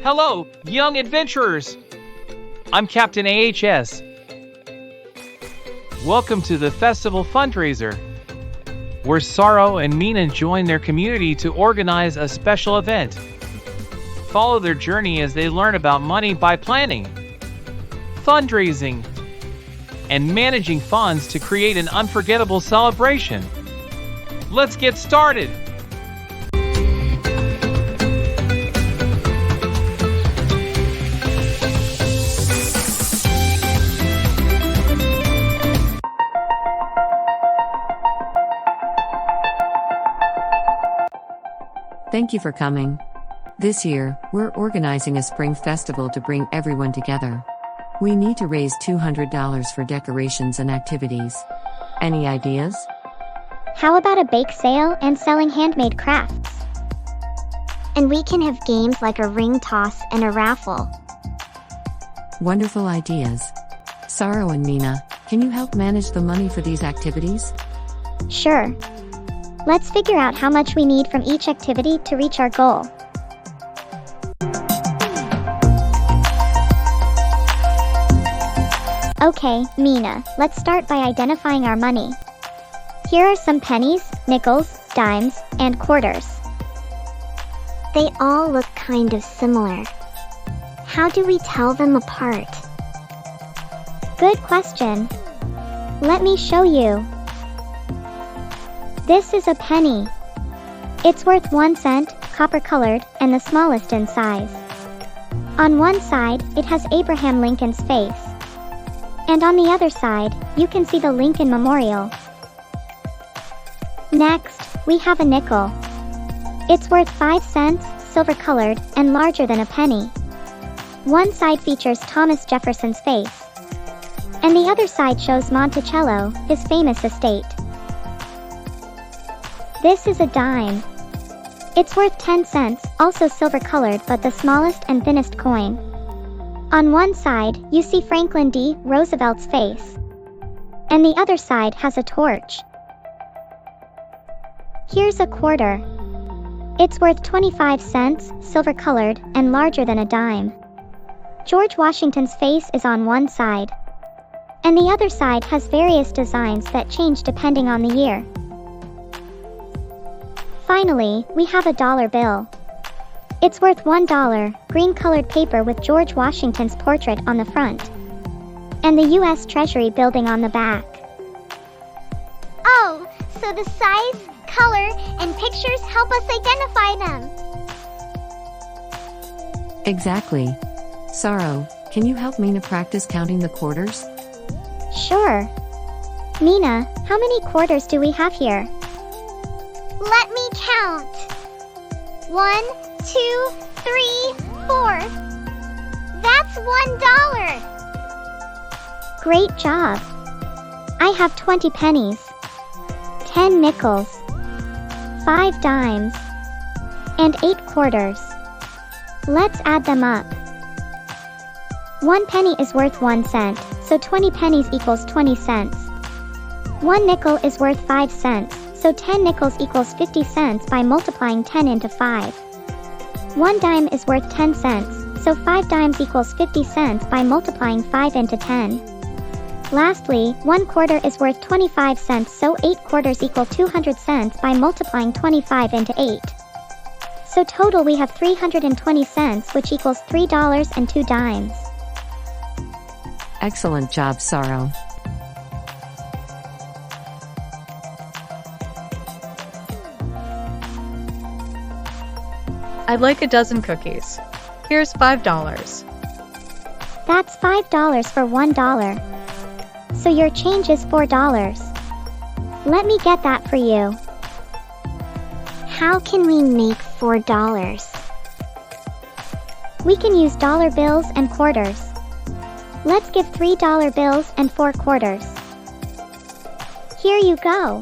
Hello, young adventurers! I'm Captain AHS. Welcome to the festival fundraiser, where Sorrow and Mina join their community to organize a special event. Follow their journey as they learn about money by planning, fundraising, and managing funds to create an unforgettable celebration. Let's get started! Thank you for coming. This year, we're organizing a spring festival to bring everyone together. We need to raise $200 for decorations and activities. Any ideas? How about a bake sale and selling handmade crafts? And we can have games like a ring toss and a raffle. Wonderful ideas. Sorrow and Mina, can you help manage the money for these activities? Sure. Let's figure out how much we need from each activity to reach our goal. Okay, Mina, let's start by identifying our money. Here are some pennies, nickels, dimes, and quarters. They all look kind of similar. How do we tell them apart? Good question. Let me show you. This is a penny. It's worth 1 cent, copper-colored, and the smallest in size. On one side, it has Abraham Lincoln's face. And on the other side, you can see the Lincoln Memorial. Next, we have a nickel. It's worth 5 cents, silver-colored, and larger than a penny. One side features Thomas Jefferson's face. And the other side shows Monticello, his famous estate. This is a dime. It's worth 10 cents, also silver-colored but the smallest and thinnest coin. On one side, you see Franklin D. Roosevelt's face. And the other side has a torch. Here's a quarter. It's worth 25 cents, silver-colored, and larger than a dime. George Washington's face is on one side. And the other side has various designs that change depending on the year. Finally, we have a dollar bill. It's worth $1, green-colored paper with George Washington's portrait on the front. And the U.S. Treasury building on the back. Oh, so the size, color, and pictures help us identify them. Exactly. Sorrow, can you help Mina practice counting the quarters? Sure. Mina, how many quarters do we have here? Let me count. 1, 2, 3, 4. That's $1. Great job. I have 20 pennies, 10 nickels, 5 dimes, and 8 quarters. Let's add them up. 1 penny is worth 1 cent, so 20 pennies equals 20 cents. 1 nickel is worth 5 cents. So 10 nickels equals 50 cents by multiplying 10 into 5. 1 dime is worth 10 cents, so 5 dimes equals 50 cents by multiplying 5 into 10. Lastly, 1 quarter is worth 25 cents, so 8 quarters equal 200 cents by multiplying 25 into 8. So total we have 320 cents, which equals $3.02. Excellent job, Sorrow. I'd like a dozen cookies. Here's $5. That's $5 for $1. So your change is $4. Let me get that for you. How can we make $4? We can use dollar bills and quarters. Let's give $3 bills and 4 quarters. Here you go.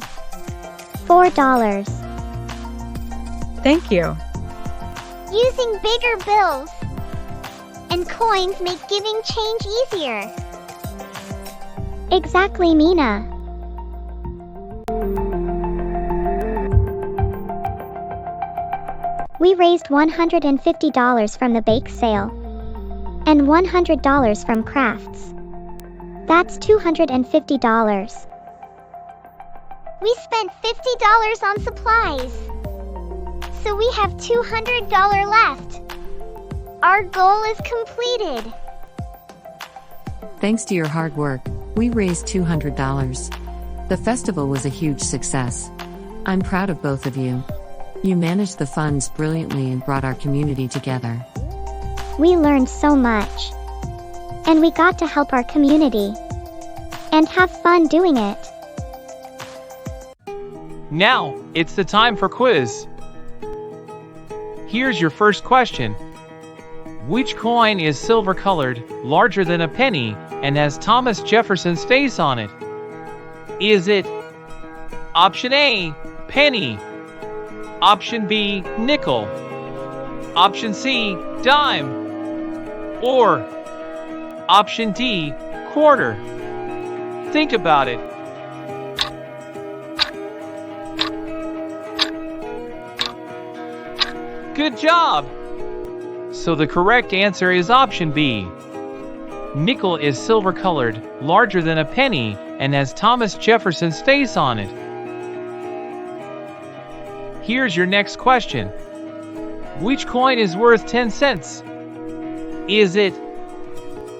$4. Thank you. Using bigger bills and coins make giving change easier. Exactly, Mina. We raised $150 from the bake sale and $100 from crafts. That's $250. We spent $50 on supplies, so we have $200 left. Our goal is completed. Thanks to your hard work, we raised $200. The festival was a huge success. I'm proud of both of you. You managed the funds brilliantly and brought our community together. We learned so much, and we got to help our community and have fun doing it. Now, it's the time for quiz. Here's your first question. Which coin is silver-colored, larger than a penny, and has Thomas Jefferson's face on it? Is it option A, penny, option B, nickel, option C, dime, or option D, quarter? Think about it. Good job! So the correct answer is option B. Nickel is silver-colored, larger than a penny, and has Thomas Jefferson's face on it. Here's your next question. Which coin is worth 10 cents? Is it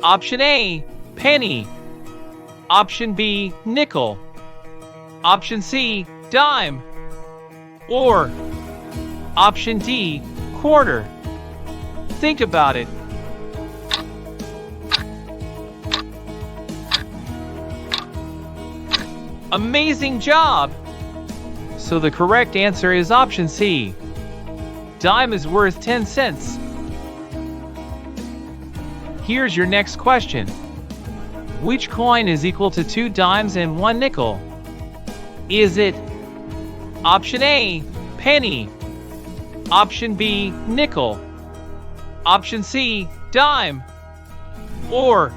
option A, penny, option B, nickel, option C, dime, or option D, quarter? Think about it. Amazing job! So the correct answer is option C. Dime is worth 10 cents. Here's your next question. Which coin is equal to 2 dimes and 1 nickel? Is it option A, penny, option B, nickel, option C, dime, or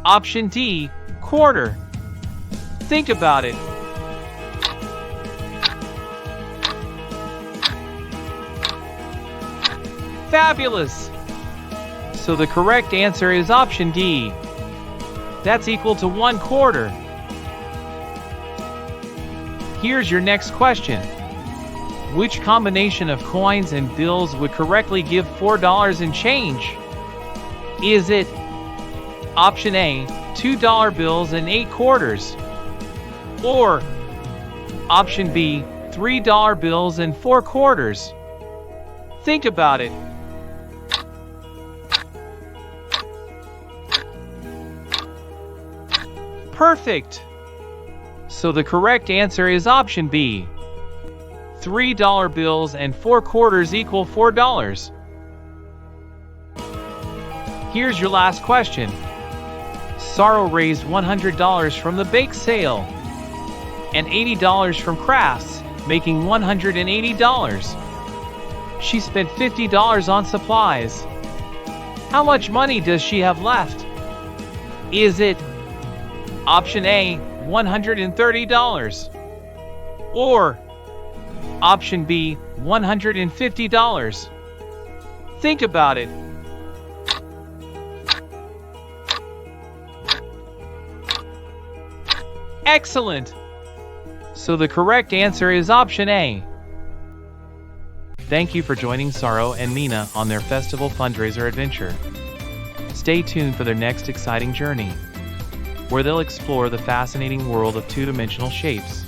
option D, quarter? Think about it. Fabulous! So the correct answer is option D. That's equal to 1 quarter. Here's your next question. Which combination of coins and bills would correctly give $4 and change? Is it option A, $2 bills and 8 quarters? Or option B, $3 bills and 4 quarters? Think about it. Perfect! So the correct answer is option B. $3 bills and 4 quarters equal $4. Here's your last question. Sorrow raised $100 from the bake sale and $80 from crafts, making $180. She spent $50 on supplies. How much money does she have left? Is it option A, $130, or option B, $150? Think about it. Excellent! So the correct answer is option A. Thank you for joining Sorrow and Mina on their festival fundraiser adventure. Stay tuned for their next exciting journey, where they'll explore the fascinating world of two-dimensional shapes.